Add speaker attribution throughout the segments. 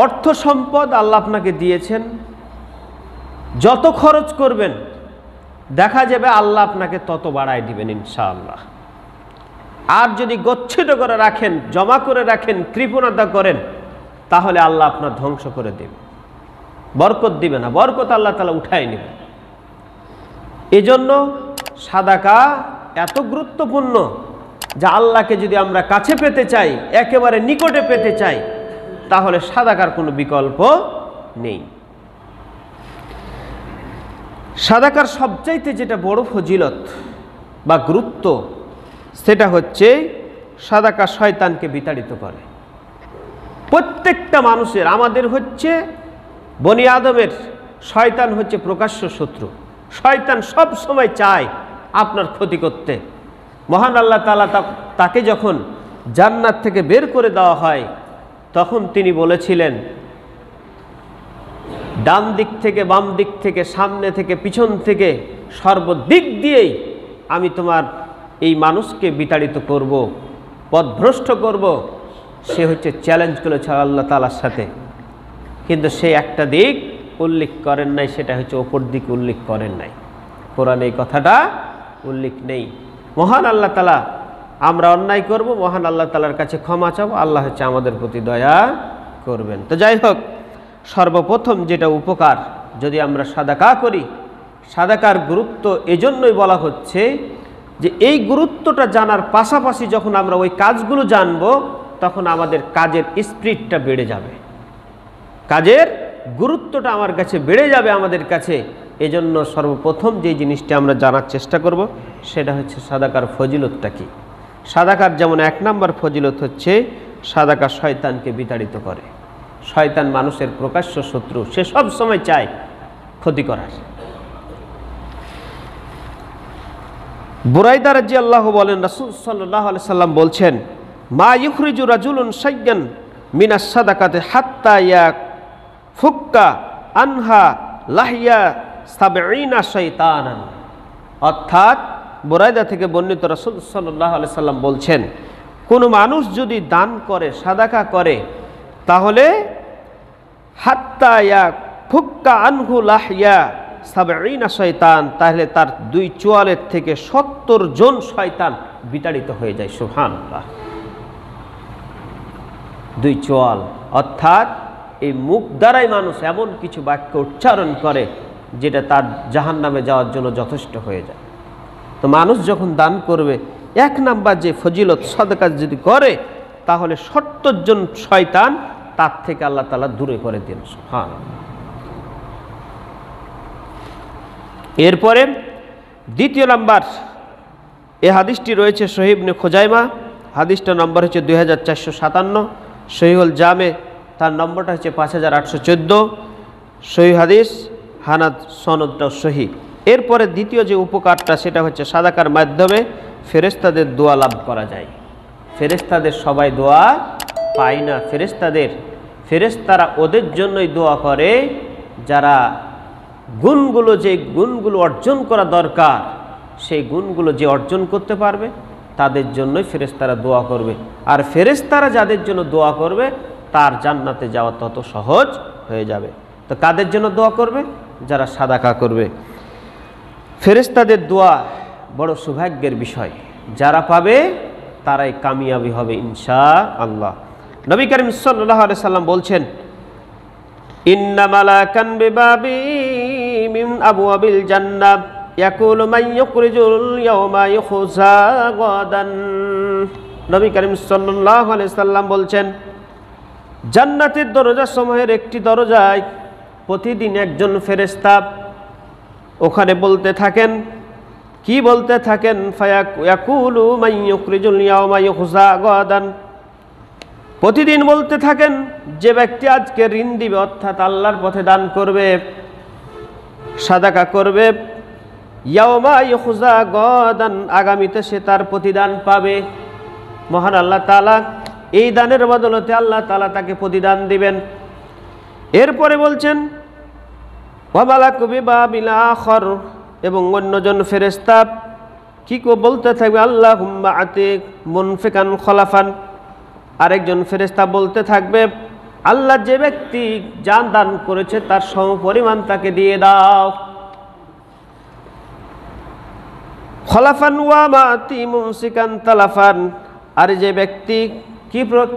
Speaker 1: অর্থ সম্পদ আল্লাহ আপনাকে দিয়েছেন, যত খরচ করবেন দেখা যাবে আল্লাহ আপনাকে তত বাড়ায় দিবেন ইনশাআল্লাহ। আর যদি গচ্ছিত করে রাখেন, জমা করে রাখেন, কৃপণতা করেন, তাহলে আল্লাহ আপনার ধ্বংস করে দেবে, বরকত দিবে না, বরকত আল্লাহ তাআলা উঠায় নেবে। এজন্য সাদাকা এত গুরুত্বপূর্ণ যে আল্লাহকে যদি আমরা কাছে পেতে চাই, একেবারে নিকটে পেতে চাই, তাহলে সাদাকার কোনো বিকল্প নেই। সাদাকার সবচাইতে যেটা বড় ফজিলত বা গুরুত্ব, সেটা হচ্ছে সাদাকা শয়তানকে বিতাড়িত করে। প্রত্যেকটা মানুষের, আমাদের হচ্ছে বনি আদমের, শয়তান হচ্ছে প্রকাশ্য শত্রু। শয়তান সব সময় চায় আপনার ক্ষতি করতে। মহান আল্লাহ তাআলা তাকে যখন জান্নাত থেকে বের করে দেওয়া হয়, তখন তিনি বলেছিলেন, ডান দিক থেকে, বাম দিক থেকে, সামনে থেকে, পিছন থেকে, সর্বদিক দিয়েই আমি তোমার এই মানুষকে বিতাড়িত করব, পথভ্রষ্ট করব। সে হচ্ছে চ্যালেঞ্জ করেছে আল্লাহ তাআলার সাথে, কিন্তু সে একটা দিক উল্লেখ করেন নাই, সেটা হচ্ছে অপর দিক উল্লেখ করেন নাই। কোরআনে এই কথাটা উল্লেখ নেই। মহান আল্লাহ তাআলা, আমরা অন্যায় করব, মহান আল্লাহ তাআলার কাছে ক্ষমা চাবো, আল্লাহ হচ্ছে আমাদের প্রতি দয়া করবেন। তো যাই হোক, সর্বপ্রথম যেটা উপকার, যদি আমরা সাদাকা করি, সাদাকার গুরুত্ব এজন্যই বলা হচ্ছে যে এই গুরুত্বটা জানার পাশাপাশি যখন আমরা ওই কাজগুলো জানব, তখন আমাদের কাজের স্পিরিটটা বেড়ে যাবে, কাজের গুরুত্বটা আমার কাছে বেড়ে যাবে আমাদের কাছে। এজন্য সর্বপ্রথম যে জিনিসটা আমরা জানার চেষ্টা করব, সেটা হচ্ছে সাদাকার ফজিলতটা কি। সাদাকার যেমন 1 নম্বর ফজিলত হচ্ছে সাদাকা শয়তানকে বিতাড়িত করে। শয়তান মানুষের প্রকাশ্য শত্রু, সে সব সময় চায় ক্ষতি করার। বুরাইদা রাদিয়াল্লাহু বলেন, রাসূল সাল্লাল্লাহু আলাইহি সাল্লাম বলছেন, মা ইখরিজু রাজুলুন শাইয়ান মিনাস সাদাকাতি হাত্তা ইয়াফুক্কা আনহা লাহিয়া সাবঈনা শাইতানান। অর্থাৎ বুরাইদা থেকে বর্ণিত, রাসূল সাল্লাল্লাহু আলাইহি সাল্লাম বলছেন, কোনো মানুষ যদি দান করে, সাদাকা করে, তাহলে হাত্তা ইয়াফুক্কা আনহু লাহিয়া সাবঈনা শয়তান, তাহলে তার 2 চোয়ালের থেকে 70 জন শয়তান বিতাড়িত হয়ে যায়। সুবহানাল্লাহ। 2 চোয়াল, অর্থাৎ এই মুখ দ্বারাই মানুষ এমন কিছু বাক্য উচ্চারণ করে যেটা তার জাহান্নামে যাওয়ার জন্য যথেষ্ট হয়ে যায়। তো মানুষ যখন দান করবে, 1 নাম্বার যে ফজিলত, সাদাকা যদি করে, তাহলে 70 জন শয়তান তার থেকে আল্লাহ তাআলা দূরে করে দেন। সুবহানাল্লাহ। এরপরে 2 নাম্বার, এই হাদিসটি রয়েছে সহিহ ইবনে খুজাইমা, হাদিসটার নম্বর হচ্ছে 2457, সহিহুল জামে তার নম্বরটা হচ্ছে 5814, সহিহ হাদিস, হানাদ সনদটাও সহিহ। এরপরে দ্বিতীয় যে উপকারটা, সেটা হচ্ছে সাদাকার মাধ্যমে ফেরেশতাদের দোয়া লাভ করা যায়। ফেরেশতাদের সবাই দোয়া পায় না। ফেরেশতারা ওদের জন্যই দোয়া করে যারা গুণগুলো, যে গুণগুলো অর্জন করা দরকার, সেই গুণগুলো যে অর্জন করতে পারবে, তাদের জন্যই ফেরেশতারা দোয়া করবে। আর ফেরেশতারা যাদের জন্য দোয়া করবে, তার জান্নাতে যাওয়া তত সহজ হয়ে যাবে। তো কাদের জন্য দোয়া করবে? যারা সাদাকা করবে। ফেরেশতাদের দোয়া বড় সৌভাগ্যের বিষয়, যারা পাবে তারাই কামিয়াবি হবে ইনশাআল্লাহ। নবী করিম সাল্লাল্লাহু আলাইহি সাল্লাম বলছেন, ইন্না মালাকান বিবাবি মিন আবওয়াবিল জান্নাহ ইয়াকুলু মান ইউখরিজুল ইয়াওমা ইউখজা গাদান। নবী করিম সাল্লাল্লাহু আলাইহি সাল্লাম বলছেন, জান্নাতের দরজা সমূহের একটি দরজায় প্রতিদিন একজন ফেরেশতা ওখানে বলতে থাকেন, কি বলতে থাকেন? ফায়াকুলু মান ইউখরিজুল ইয়াওমা ইউখজা গাদান। প্রতিদিন বলতে থাকেন, যে ব্যক্তি আজকে ঋণ দিবে, অর্থাৎ আল্লাহর পথে দান করবে, সাদাকা করবে, ইয়াওমা ইউখজা গাদান, আগামীতে সে তার প্রতিদান পাবে। মহান আল্লাহ তাআলা এই দানের বদলতে আল্লাহ তাআলা তাকে প্রতিদান দিবেন। এরপরে বলছেন, ওয়া মালাকু বিবাবিল আখর, এবং অন্যজন ফেরেশতা কি বলতে থাকবে? আল্লাহুম্মা আতিক মুনফিকান খলাফান। আরেকজন ফেরেশতা বলতে থাকবে, আল্লাহ যে ব্যক্তি জান দান করেছে তার সমপরিমাণ তাকে দিয়ে দাও। খলাফান ওয়া মাতি মুমসিকান তালাফান, আর যে ব্যক্তি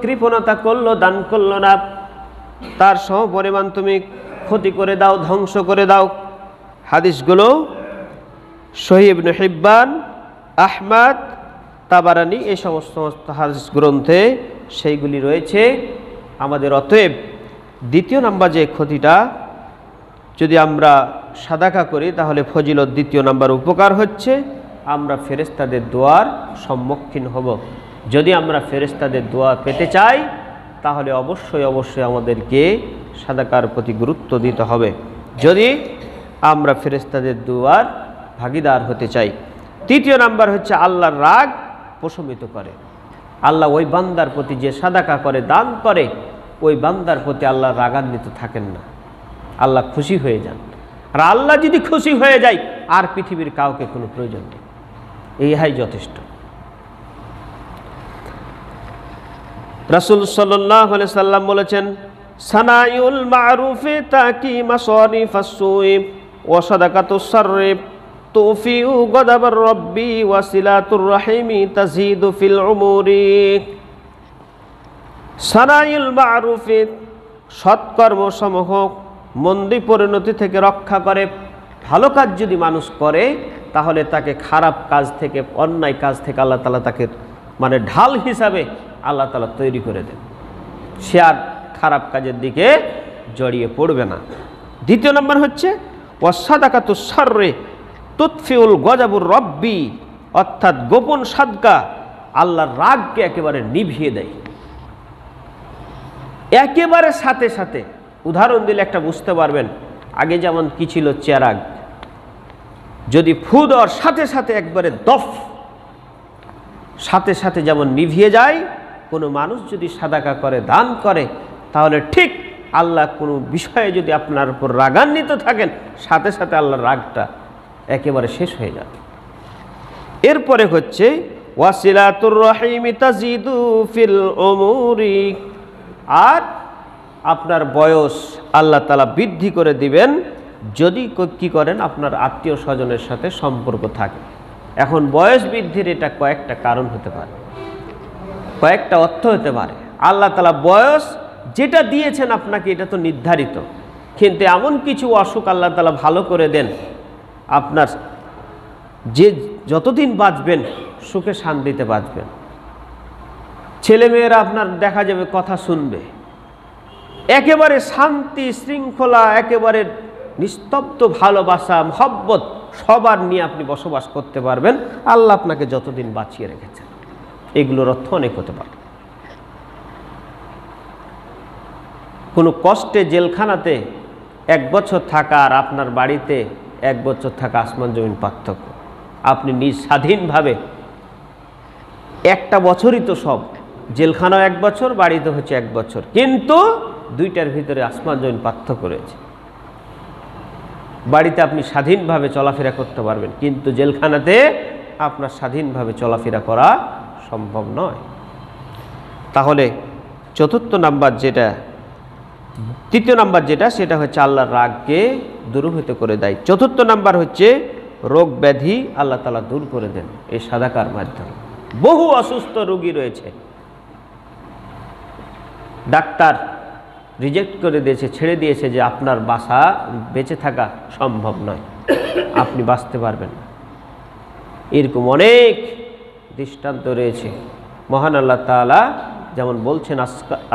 Speaker 1: কৃপণতা করলো, দান করলো না, তার সমপরিমাণ তুমি ক্ষতি করে দাও, ধ্বংস করে দাও। হাদিসগুলো সহিহ ইবনে হিব্বান, আহমদ, তাবারানি এই সমস্ত হাদিস গ্রন্থে সেইগুলি রয়েছে। আমাদের অতএব দ্বিতীয় নাম্বার যে ক্ষতিটা, যদি আমরা সাদাকা করি তাহলে ফজিলত দ্বিতীয় নাম্বার উপকার হচ্ছে আমরা ফেরেশতাদের দোয়ার সম্মুখীন হব। যদি আমরা ফেরেশতাদের দোয়া পেতে চাই তাহলে অবশ্যই আমাদেরকে সাদাকার প্রতি গুরুত্ব দিতে হবে, যদি আমরা ফেরেশতাদের দোয়ার ভাগীদার হতে চাই। তৃতীয় নাম্বার হচ্ছে আল্লাহর রাগ প্রশমিত করে। আল্লাহ ওই বান্দার প্রতি যে সাদাকা করে, দান করে, ওই বান্দার প্রতি আল্লাহ রাগান্বিত থাকেন না, আল্লাহ খুশি হয়ে যান। আর আল্লাহ যদি খুশি হয়ে যায় আর পৃথিবীর কাউকে কোনো প্রয়োজন নেই, ইহাই যথেষ্ট। রাসূল সাল্লাল্লাহু আলাইহি সাল্লাম বলেছেন, সানাইউল মারুফি তাকি মাসারিফাস সুই ওয়া সাদাকাতুস সাররি তুফিউ গদাবার রব্বি ওয়া সিলাতুর রাহিমি তাজিদু ফিল উমুরি। সানাইউল মারুফি, সৎকর্মসমূহ মন্দি পরিণতি থেকে রক্ষা করে। ভালো কাজ যদি মানুষ করে তাহলে তাকে খারাপ কাজ থেকে, অন্যায় কাজ থেকে আল্লাহ তাআলা তাকে ঢাল হিসাবে আল্লাহ তাআলা তৈরি করে দেন, সে আর খারাপ কাজের দিকে জড়িয়ে পড়বে না। দ্বিতীয় নম্বর হচ্ছে ওয়াসাদাকাতুস সাররি তুতফিউল গজাবুর রব্বি, অর্থাৎ গোপন সাদকা আল্লাহর রাগকে একেবারে নিভিয়ে দেয়। একেবারে সাথে সাথে উদাহরণ দিলে একটা বুঝতে পারবেন। আগে যেমন কি ছিল, চেরাগ, যদি ফু দেওয়ার সাথে সাথে একবারে দফ, সাথে সাথে যেমন নিভিয়ে যায়, কোনো মানুষ যদি সাদাকা করে, দান করে, তাহলে ঠিক আল্লাহ কোনো বিষয়ে যদি আপনার উপর রাগান্বিত থাকেন, সাথে সাথে আল্লাহর রাগটা একেবারে শেষ হয়ে যাবে। এরপরে হচ্ছে ওয়াসিলাতুর রাহিমি তাজিদু ফিল উমুরি, আর আপনার বয়স আল্লাহ তাআলা বৃদ্ধি করে দিবেন যদি কি করেন, আপনার আত্মীয় স্বজনের সাথে সম্পর্ক থাকে। এখন বয়স বৃদ্ধির এটা কয়েকটা কারণ হতে পারে, কয়েকটা অর্থ হতে পারে। আল্লাহ তাআলা বয়স যেটা দিয়েছেন আপনাকে এটা তো নির্ধারিত, কিন্তু এমন কিছু অসুখ আল্লাহ তাআলা ভালো করে দেন, আপনার যে যতদিন বাঁচবেন সুখে শান্তিতে বাঁচবেন। ছেলেমেয়েরা আপনার দেখা যাবে কথা শুনবে, একেবারে শান্তি শৃঙ্খলা, একেবারে নিস্তব্ধ ভালোবাসা মহব্বত সবার নিয়ে আপনি বসবাস করতে পারবেন, আল্লাহ আপনাকে যতদিন বাঁচিয়ে রেখেছেন। এগুলোর অর্থ অনেক হতে পারে। কোনো কষ্টে জেলখানাতে 1 বছর থাকা আর আপনার বাড়িতে 1 বছর থাকা আসমান জমিন পার্থক্য। আপনি নিজ স্বাধীনভাবে একটা বছরই তো সব, জেলখানাও 1 বছর, বাড়িতে হচ্ছে 1 বছর, কিন্তু দুইটার ভিতরে আসমান জমিন পার্থক্য রয়েছে। বাড়িতে আপনি স্বাধীনভাবে চলাফেরা করতে পারবেন, কিন্তু জেলখানাতে আপনার স্বাধীনভাবে চলাফেরা করা সম্ভব নয়। তাহলে তৃতীয় নাম্বার যেটা, সেটা হচ্ছে আল্লাহর রাগকে দূরীভূত করে দেয়। চতুর্থ নাম্বার হচ্ছে রোগ ব্যাধি আল্লাহ তাআলা দূর করে দেন এই সাদাকার মাধ্যমে। বহু অসুস্থ রোগী রয়েছে, ডাক্তার রিজেক্ট করে দিয়েছে, ছেড়ে দিয়েছে যে আপনার বেঁচে থাকা সম্ভব নয়, আপনি বাঁচতে পারবেন না। এরকম অনেক দৃষ্টান্ত রয়েছে। মহান আল্লাহ তাআলা যেমন বলছেন,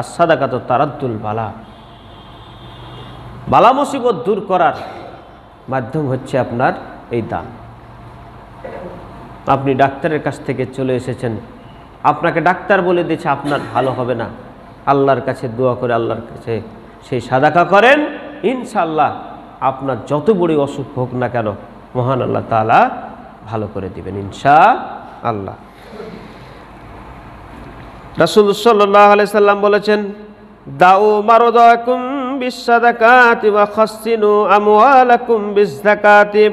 Speaker 1: as-সাদাকাতু তারাদ্দুল বালা, বালা মুসিবত দূর করার মাধ্যম হচ্ছে আপনার এই দান। আপনি ডাক্তারের কাছ থেকে চলে এসেছেন, আপনাকে ডাক্তার বলে দিয়েছে আপনার ভালো হবে না, আল্লাহর কাছে দোয়া করে আল্লাহর কাছে সেই সাদাকা করেন, ইনশাআল্লাহ আপনার যত বড় অসুখ হোক না কেন মহান আল্লাহ তাআলা ভালো করে দিবেন ইনশাআল্লাহ। রাসূল সাল্লাল্লাহু আলাইহি সাল্লাম বলেছেন, দাউ মারদাকুম বিস-সাদাকাতি ওয়া খাসসিনু আমওয়ালাকুম বিজ-যাকাতি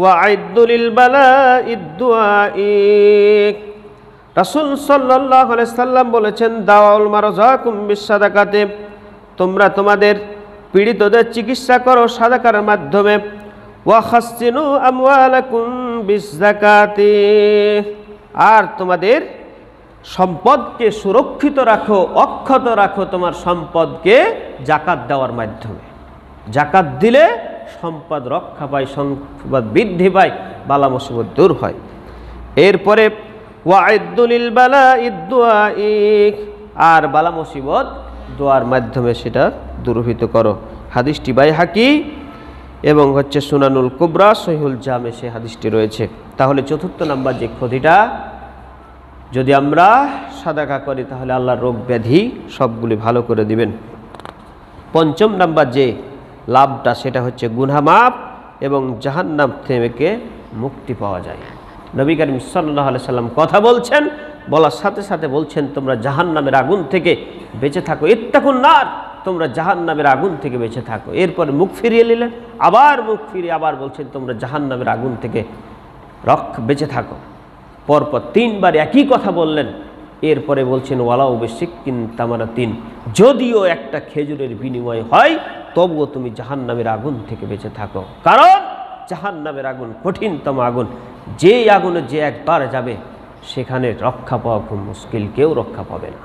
Speaker 1: ওয়া আইদ্দু লিল বালা'id দুআই। রাসূল সাল্লাল্লাহু আলাইহি সাল্লাম বলেছেন, দাউল মারজাকুম বিস-সাদাকাতি, তোমরা তোমাদের পীড়িতদের চিকিৎসা করো সাদাকার মাধ্যমে। ওয়াখাসসিনু আমওয়ালাকুম বিযাকাতি, আর তোমাদের সম্পদকে সুরক্ষিত রাখো, অক্ষত রাখো তোমার সম্পদকে যাকাত দেওয়ার মাধ্যমে। যাকাত দিলে সম্পদ রক্ষা পায়, সম্পদ বৃদ্ধি পায়, বালা মুসিবত দূর হয়। এরপরে ওয়াইদ্দু লিল বালাইদ দুআই, আর বালা মুসিবত দোয়ার মাধ্যমে সেটা দূরীভূত করো। হাদিসটি বাইহাকি এবং হচ্ছে সুনানুল কুবরা সহিহুল জামে সে হাদিসটি রয়েছে। তাহলে চতুর্থ নাম্বার যে ক্ষতিটা, যদি আমরা সাদাকা করি তাহলে আল্লাহর রোগ ব্যাধি সবগুলি ভালো করে দিবেন। পঞ্চম নাম্বার যে লাভটা সেটা হচ্ছে গুনাহ মাফ এবং জাহান্নাম থেকে মুক্তি পাওয়া যায়। নবী করিম সাল্লাল্লাহু আলাইহি সাল্লাম কথা বলছেন, বলার সাথে সাথে বলছেন তোমরা জাহান্নামের আগুন থেকে বেঁচে থাকো, ইত্তাকুন নার, তোমরা জাহান্নামের আগুন থেকে বেঁচে থাকো। এরপরে মুখ ফিরিয়ে নিলেন, আবার মুখ ফিরিয়ে আবার বলছেন তোমরা জাহান্নামের আগুন থেকে বেঁচে থাকো। পরপর তিনবার একই কথা বললেন। এরপরে বলছেন ওয়ালাউ বিশিক্কিন তামারাতিন, যদিও একটা খেজুরের বিনিময় হয় তবুও তুমি জাহান্নামের আগুন থেকে বেঁচে থাকো। কারণ জাহান্নামের আগুন কঠিনতম আগুন, যে আগুনে যে একবার যাবে সেখানে রক্ষা পাওয়া খুব মুশকিল, কেউ রক্ষা পাবে না।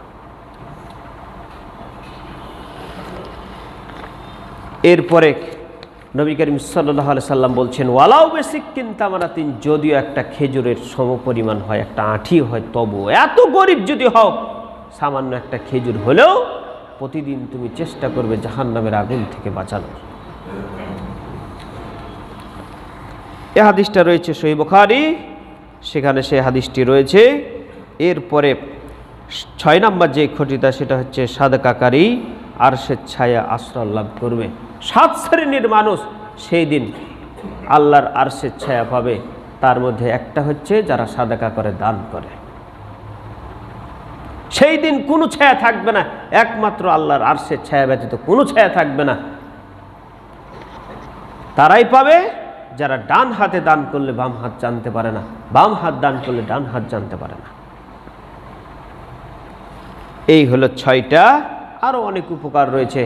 Speaker 1: এরপরে নবী করিম সাল্লাল্লাহু আলাইহি সাল্লাম বলছেন ওয়ালাউ বিশিক্কিন তামারাতিন, যদিও একটা খেজুরের সমপরিমাণ হয়, একটা আঁঠি হয়, তবু এত গরিব যদি হও, সামান্য একটা খেজুর হলেও প্রতিদিন তুমি চেষ্টা করবে জাহান্নামের আগুন থেকে বাঁচানোর। এই হাদিসটা রয়েছে সহিহ বুখারী, সেখানে সেই হাদিসটি রয়েছে। এরপরে 6 নম্বর যে ক্ষতিটা সেটা হচ্ছে সাদাকাকারী আরশের ছায়া আশ্রয় লাভ করবে। 7 শ্রেণীর মানুষ সেই দিন আল্লাহর আরশের ছায়া পাবে। তার মধ্যে একটা হচ্ছে যারা সাদাকা করে, দান করে। সেই দিন কোনো ছায়া থাকবে না, একমাত্র আল্লাহর আরশের ছায়া ব্যতীত কোনো ছায়া থাকবে না। তারাই পাবে যারা ডান হাতে দান করলে বাম হাত জানতে পারে না, বাম হাত দান করলে ডান হাত জানতে পারে না। এই হলো 6টা, আরো অনেক উপকার রয়েছে।